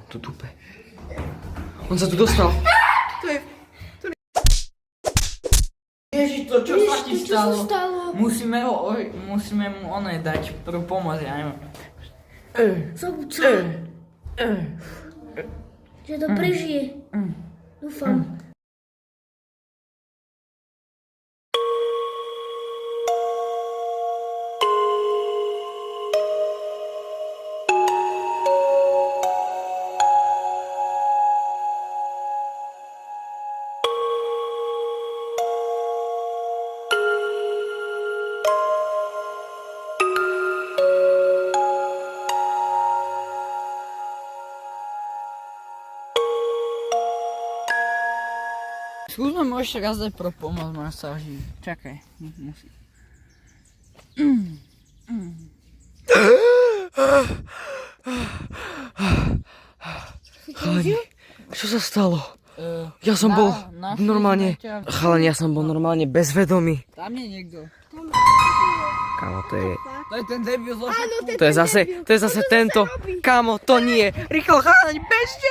Tu tupe. On sa tu dostal. Ježiš, to čo sa ti stalo? Musíme mu oné dať prvú pomoc, ja neviem. Že to prežije. Dúfam. Skúsme mu ešte raz dať pro pomoc masáži. Čakaj, musím. Chalani, čo sa stalo? Ja som bol normálne, chalani, ja som bol normálne bezvedomý. Tam je niekto. Kámo, to je... To je ten debil zložek. To je zase tento. Kámo, to nie. Rýchlo, chalani, bežte!